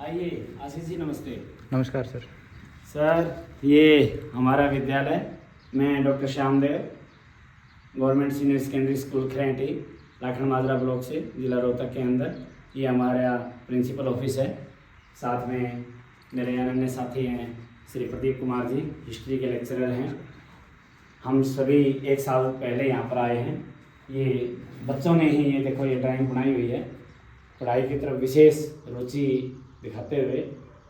आइए आशीष जी, नमस्ते। नमस्कार सर। सर, ये हमारा विद्यालय, मैं doctor Shyamdev, government senior secondary school Kharenti, Lakhan Majra block से, जिला रोहतक के अंदर। ये हमारा प्रिंसिपल ऑफिस है। साथ में मेरे अनन्य साथी हैं श्री प्रदीप कुमार जी, हिस्ट्री के लेक्चरर हैं। हम सभी एक साल पहले यहाँ पर आए हैं। ये बच्चों ने ही ये देखो ये ड्राइंग बनाई हुई है, पढ़ाई की तरफ विशेष रुचि दिखाते हुए।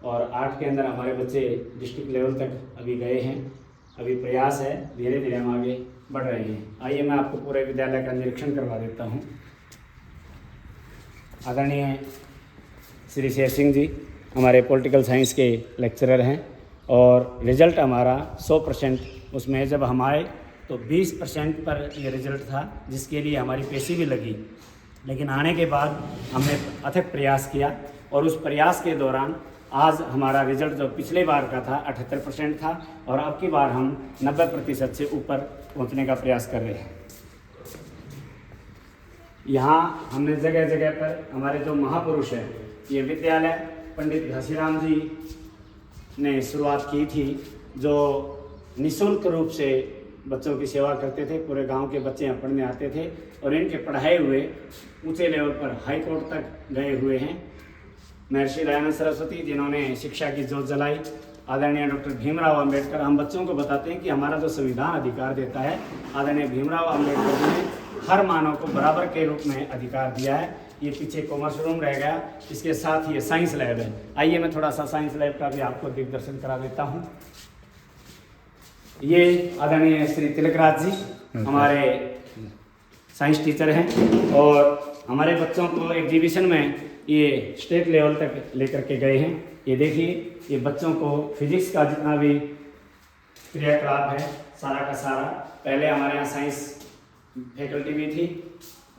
और आर्ट के अंदर हमारे बच्चे डिस्ट्रिक्ट लेवल तक अभी गए हैं। अभी प्रयास है, धीरे धीरे हम आगे बढ़ रहे हैं। आइए मैं आपको पूरे विद्यालय का निरीक्षण करवा देता हूँ। आदरणीय श्री शेर सिंह जी हमारे पॉलिटिकल साइंस के लेक्चरर हैं और रिज़ल्ट हमारा 100% उसमें जब हम आए तो 20% पर ये रिज़ल्ट था, जिसके लिए हमारी पैसे भी लगी। लेकिन आने के बाद हमने अथक प्रयास किया और उस प्रयास के दौरान आज हमारा रिज़ल्ट जो पिछले बार का था 78% था और अब की बार हम 90% से ऊपर पहुंचने का प्रयास कर रहे हैं। यहाँ हमने जगह जगह पर हमारे जो महापुरुष हैं, ये विद्यालय पंडित घसीराम जी ने शुरुआत की थी, जो निःशुल्क रूप से बच्चों की सेवा करते थे। पूरे गांव के बच्चे यहाँ पढ़ने आते थे और इनके पढ़ाए हुए ऊंचे लेवल पर हाई कोर्ट तक गए हुए हैं। महर्षि दयानंद सरस्वती जिन्होंने शिक्षा की जोत जलाई, आदरणीय डॉक्टर भीमराव अंबेडकर। हम बच्चों को बताते हैं कि हमारा जो संविधान अधिकार देता है, आदरणीय भीमराव अंबेडकर जी ने हर मानव को बराबर के रूप में अधिकार दिया है। ये पीछे कॉमर्स रूम रह गया, इसके साथ ये साइंस लैब है। आइए मैं थोड़ा सा साइंस लैब का भी आपको दिग्दर्शन करा देता हूँ। ये आदरणीय श्री तिलकराज जी हमारे साइंस टीचर हैं और हमारे बच्चों को एग्जीबिशन में ये स्टेट लेवल तक लेकर के गए हैं। ये देखिए, ये बच्चों को फिजिक्स का जितना भी क्रियाकलाप है सारा का सारा, पहले हमारे यहाँ साइंस फैकल्टी भी थी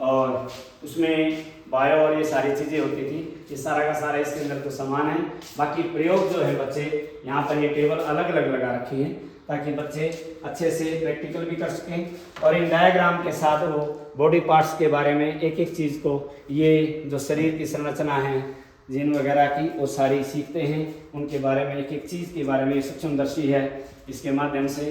और उसमें बायो और ये सारी चीज़ें होती थी। ये सारा का सारा इसके अंदर तो सामान है। बाकी प्रयोग जो है बच्चे यहाँ पर ये टेबल अलग अलग लगा रखी है ताकि बच्चे अच्छे से प्रैक्टिकल भी कर सकें और इन डायग्राम के साथ वो बॉडी पार्ट्स के बारे में एक एक चीज़ को, ये जो शरीर की संरचना है जिन वगैरह की, वो सारी सीखते हैं। उनके बारे में एक एक चीज़ के बारे में सूक्ष्मदर्शी है। इसके माध्यम से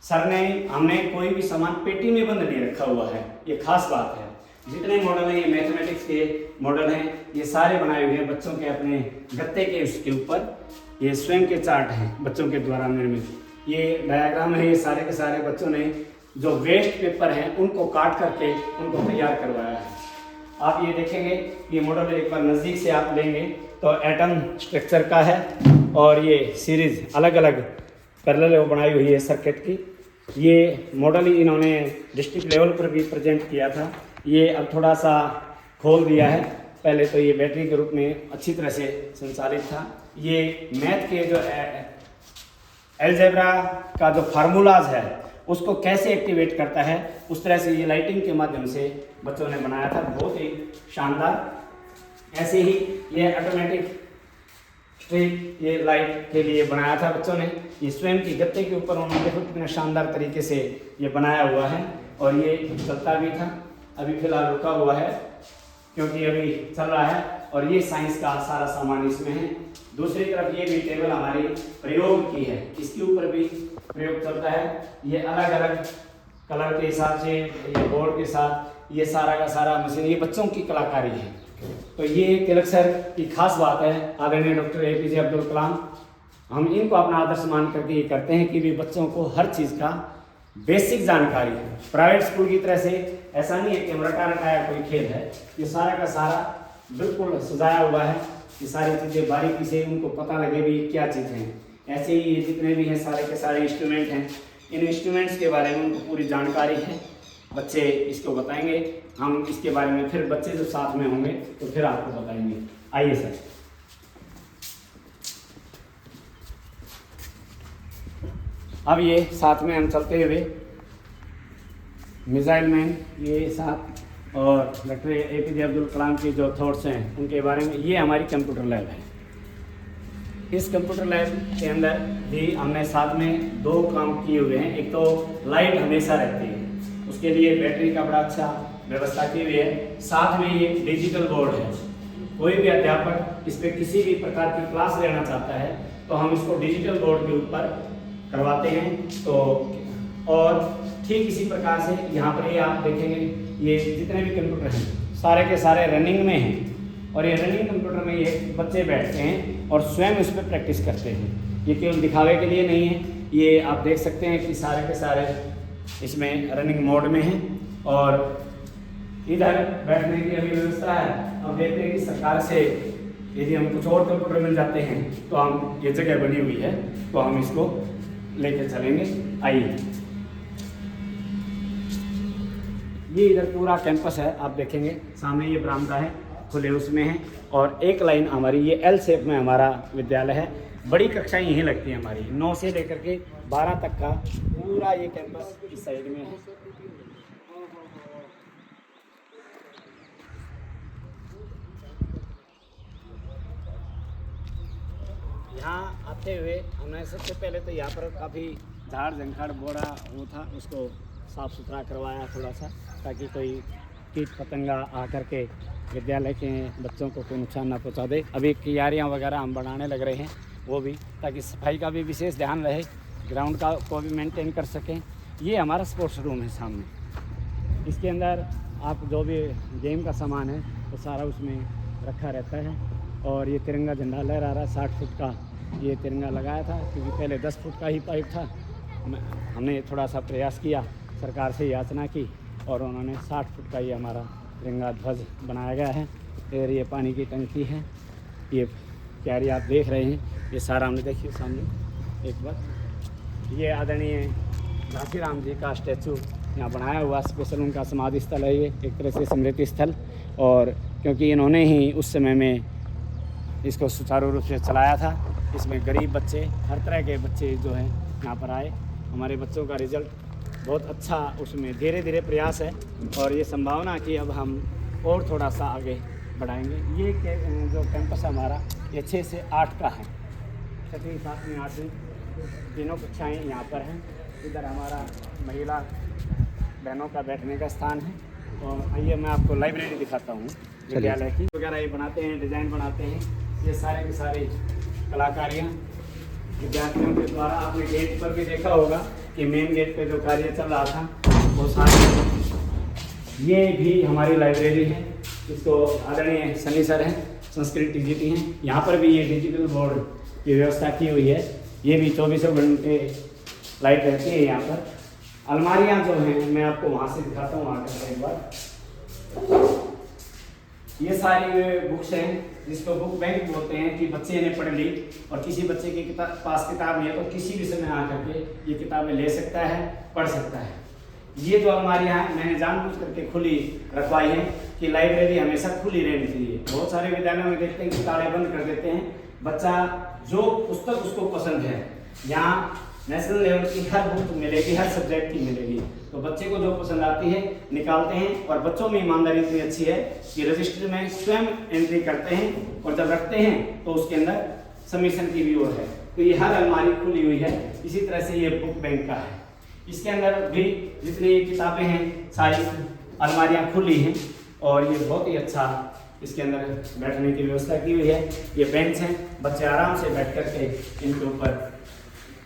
सर ने हमने कोई भी सामान पेटी में बंद नहीं रखा हुआ है, ये खास बात है। जितने मॉडल हैं ये मैथमेटिक्स के मॉडल हैं, ये सारे बनाए हुए हैं बच्चों के अपने गत्ते के उसके ऊपर। ये स्वयं के चार्ट हैं बच्चों के द्वारा निर्मित। ये डायग्राम है, ये सारे के सारे बच्चों ने जो वेस्ट पेपर हैं उनको काट करके उनको तैयार करवाया है। आप ये देखेंगे, ये मॉडल एक बार नज़दीक से आप लेंगे तो एटम स्ट्रक्चर का है और ये सीरीज़ अलग अलग पैरेलल बनाई हुई है सर्किट की। ये मॉडल ही इन्होंने डिस्ट्रिक्ट लेवल पर भी प्रेजेंट किया था। ये अब थोड़ा सा खोल दिया है, पहले तो ये बैटरी के रूप में अच्छी तरह से संचालित था। ये मैथ के जो अलजेब्रा का जो फार्मूलाज है उसको कैसे एक्टिवेट करता है, उस तरह से ये लाइटिंग के माध्यम से बच्चों ने बनाया था, बहुत ही शानदार। ऐसे ही ये ऑटोमेटिक स्ट्रीट ये लाइट के लिए बनाया था बच्चों ने। ये स्वयं की गत्ते के ऊपर उन्होंने देखो कितने शानदार तरीके से ये बनाया हुआ है और ये चलता भी था। अभी फिलहाल रुका हुआ है क्योंकि अभी चल रहा है और ये साइंस का सारा सामान इसमें है। दूसरी तरफ ये भी टेबल हमारी प्रयोग की है, इसके ऊपर भी प्रयोग चलता है। ये अलग अलग कलर के हिसाब से, ये बोर्ड के साथ, ये सारा का सारा मशीन, ये बच्चों की कलाकारी है। तो ये तिलक सर की खास बात है, आदरणीय डॉक्टर APJ अब्दुल कलाम। हम इनको अपना आदर्श मान करके ये करते हैं कि भी बच्चों को हर चीज़ का बेसिक जानकारी है। प्राइवेट स्कूल की तरह से ऐसा नहीं है कि रटा रटाया कोई खेल है। ये सारा का सारा बिल्कुल सजाया हुआ है, ये सारी चीज़ें बारीकी से उनको पता लगे भी क्या चीज़ हैं। ऐसे ही ये जितने भी हैं सारे के सारे इंस्ट्रूमेंट हैं, इन इंस्ट्रूमेंट्स के बारे में उनको पूरी जानकारी है। बच्चे इसको बताएंगे, हम इसके बारे में फिर बच्चे जब साथ में होंगे तो फिर आपको बताएंगे। आइए सर। अब ये साथ में हम चलते हुए मिसाइल मैन ये साथ और डॉक्टर APJ अब्दुल कलाम की जो थॉट्स हैं उनके बारे में, ये हमारी कंप्यूटर लैब है। इस कंप्यूटर लैब के अंदर भी हमने साथ में दो काम किए हुए हैं। एक तो लाइट हमेशा रहती है, उसके लिए बैटरी का बड़ा अच्छा व्यवस्था की हुई है। साथ में ये डिजिटल बोर्ड है कोई भी अध्यापक इस पे किसी भी प्रकार की क्लास लेना चाहता है तो हम इसको डिजिटल बोर्ड के ऊपर करवाते हैं। तो और ठीक इसी प्रकार से यहाँ पर ये आप देखेंगे, ये जितने भी कंप्यूटर हैं सारे के सारे रनिंग में हैं, और ये रनिंग कंप्यूटर में ये बच्चे बैठते हैं और स्वयं इस पर प्रैक्टिस करते हैं। ये केवल दिखावे के लिए नहीं है, ये आप देख सकते हैं कि सारे के सारे इसमें रनिंग मोड में हैं। और इधर बैठने की अभी व्यवस्था है। अब देखते हैं कि सरकार से यदि हम कुछ और कंप्यूटर मिल जाते हैं तो हम, ये जगह बनी हुई है तो हम इसको लेके चलेंगे। आइए, ये इधर पूरा कैंपस है, आप देखेंगे सामने ये बरामदा है, खुले उसमें है, और एक लाइन हमारी ये एल शेप में हमारा विद्यालय है। बड़ी कक्षाएं यहीं लगती हैं हमारी, 9 से लेकर के 12 तक का पूरा ये कैंपस इस साइड में है। यहाँ आते हुए हमने सबसे पहले तो यहाँ पर काफ़ी झाड़ झंखाड़ बोरा वो था, उसको साफ़ सुथरा करवाया थोड़ा सा, ताकि कोई कीट पतंगा आकर के विद्यालय के बच्चों को कोई नुकसान ना पहुँचा दे। अभी क्यारियाँ वगैरह हम बनाने लग रहे हैं, वो भी, ताकि सफाई का भी विशेष ध्यान रहे, ग्राउंड का को भी मेंटेन कर सकें। ये हमारा स्पोर्ट्स रूम है सामने, इसके अंदर आप जो भी गेम का सामान है वो सारा उसमें रखा रहता है। और ये तिरंगा झंडा लहरा रहा है, 60 फुट का ये तिरंगा लगाया था, क्योंकि पहले 10 फुट का ही पाइप था। हमने थोड़ा सा प्रयास किया, सरकार से याचना की, और उन्होंने 60 फुट का ये हमारा तिरंगा ध्वज बनाया गया है। फिर ये पानी की टंकी है, ये क्यारी आप देख रहे हैं, ये सारा हमने देखिए सामने एक बार। ये आदरणीय घासीराम जी का स्टैचू यहाँ बनाया हुआ, स्पेशल उनका समाधि स्थल है ये, एक तरह से स्मृति स्थल। और क्योंकि इन्होंने ही उस समय में इसको सुचारू रूप से चलाया था, इसमें गरीब बच्चे, हर तरह के बच्चे जो हैं यहाँ पर आए। हमारे बच्चों का रिजल्ट बहुत अच्छा, उसमें धीरे धीरे प्रयास है, और ये संभावना कि अब हम और थोड़ा सा आगे बढ़ाएंगे। ये जो कैंपस हमारा ये 6 से 8 का है, 6वीं 7वीं 8वीं तीनों कक्षाएँ यहाँ पर हैं। इधर हमारा महिला बहनों का बैठने का स्थान है। और आइए मैं आपको लाइब्रेरी दिखाता हूँ विद्यालय की। वगैरह ये बनाते हैं, डिज़ाइन बनाते हैं, ये सारे की सारी कलाकारियाँ विद्यार्थियों के द्वारा। आपने गेट पर भी देखा होगा कि मेन गेट पे जो कार्य चल रहा था वो सारे। ये भी हमारी लाइब्रेरी है, इसको आदरणीय सनी सर हैं, संस्कृत टीजीटी हैं। यहाँ पर भी ये डिजिटल बोर्ड की व्यवस्था की हुई है, ये भी 24 घंटे लाइट रहती है यहाँ पर। अलमारियाँ जो हैं मैं आपको वहाँ से दिखाता हूँ आकर एक बार। ये सारी बुक्स हैं जिसको बुक बैंक बोलते हैं, कि बच्चे ने पढ़ ली और किसी बच्चे के पास किताब नहीं है तो किसी भी समय आकर के ये किताबें ले सकता है, पढ़ सकता है। ये जो अलमारियाँ हैं मैंने जानबूझ करके खुली रखवाई है कि लाइब्रेरी हमेशा खुली रहनी चाहिए। बहुत सारे विद्यालयों में देखते हैं कि ताले बंद कर देते हैं, बच्चा जो पुस्तक उसको पसंद है, यहाँ नेशनल लेवल की हर बुक मिलेगी, हर सब्जेक्ट की मिलेगी, तो बच्चे को जो पसंद आती है निकालते हैं। और बच्चों में ईमानदारी इतनी अच्छी है कि रजिस्टर में स्वयं एंट्री करते हैं, और जब रखते हैं तो उसके अंदर सबमिशन की भी ओर है। तो ये हर अलमारी खुली हुई है। इसी तरह से ये बुक बैंक का है, इसके अंदर भी जितनी किताबें हैं सारी अलमारियाँ खुली हैं, और ये बहुत ही अच्छा इसके अंदर बैठने की व्यवस्था की हुई है। ये बेंच हैं, बच्चे आराम से बैठ कर के इनके ऊपर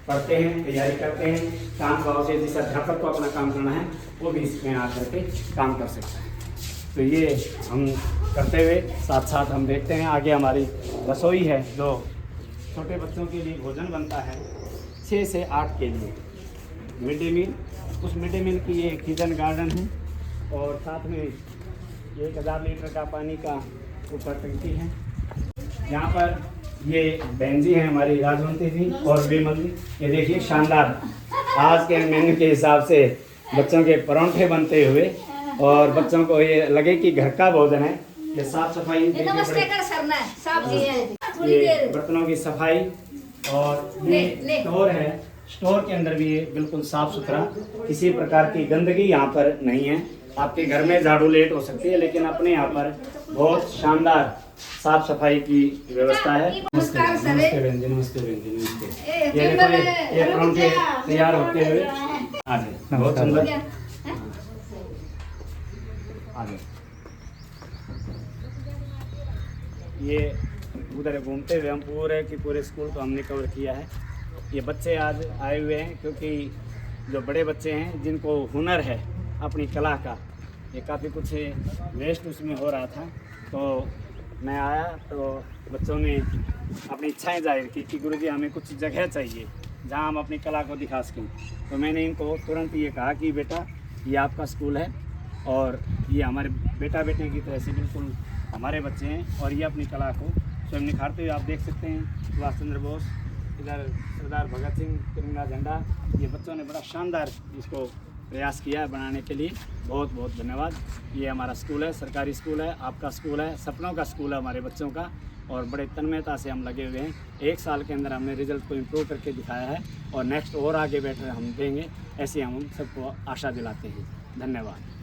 पढ़ते हैं, तैयारी करते हैं। काम भाव से जिस अध्यापक को अपना काम करना है वो भी इसमें आकर के काम कर सकता है। तो ये हम करते हुए साथ साथ हम देखते हैं आगे हमारी रसोई है, जो छोटे बच्चों के लिए भोजन बनता है 6 से 8 के लिए मिड डे मील। उस मिड डे मील की ये किचन गार्डन है, और साथ में 1000 लीटर का पानी का ऊपर टंकी है। यहाँ पर ये बहन जी हैं हमारी राजवंती जी और विमल जी। ये देखिए शानदार आज के मेन्यू के हिसाब से बच्चों के परांठे बनते हुए, और बच्चों को ये लगे कि घर का भोजन है। ये साफ सफाई, ये बर्तनों की सफाई, और ये स्टोर है, स्टोर के अंदर भी ये बिल्कुल साफ सुथरा, किसी प्रकार की गंदगी यहाँ पर नहीं है। आपके घर में झाड़ू लेट हो सकती है, लेकिन अपने यहाँ पर बहुत शानदार साफ सफाई की व्यवस्था है। नमस्ते बहन जी, नमस्ते बहन जी, नमस्ते। ये देखो ये परांठे तैयार होते हुए आगे, बहुत सुंदर आगे। ये उधर घूमते हुए हम पूरे की पूरे स्कूल को हमने कवर किया है। ये बच्चे आज आए हुए हैं क्योंकि जो बड़े बच्चे हैं जिनको हुनर है अपनी कला का, ये काफ़ी कुछ वेस्ट उसमें हो रहा था, तो मैं आया तो बच्चों ने अपनी इच्छाएं जाहिर की कि गुरुजी हमें कुछ जगह चाहिए जहां हम अपनी कला को दिखा सकें। तो मैंने इनको तुरंत ये कहा कि बेटा ये आपका स्कूल है और ये हमारे बेटा बेटे की तरह से बिल्कुल हमारे बच्चे हैं और ये अपनी कला को स्वयं निखारते हुए आप देख सकते हैं। सुभाष चंद्र बोस, इधर सरदार भगत सिंह, तिरंगा झंडा, ये बच्चों ने बड़ा शानदार इसको प्रयास किया है बनाने के लिए। बहुत बहुत धन्यवाद। ये हमारा स्कूल है, सरकारी स्कूल है, आपका स्कूल है, सपनों का स्कूल है हमारे बच्चों का, और बड़े तन्मयता से हम लगे हुए हैं। 1 साल के अंदर हमने रिजल्ट को इम्प्रूव करके दिखाया है और नेक्स्ट और आगे बेटर हम देंगे, ऐसे हम सबको आशा दिलाते हैं। धन्यवाद।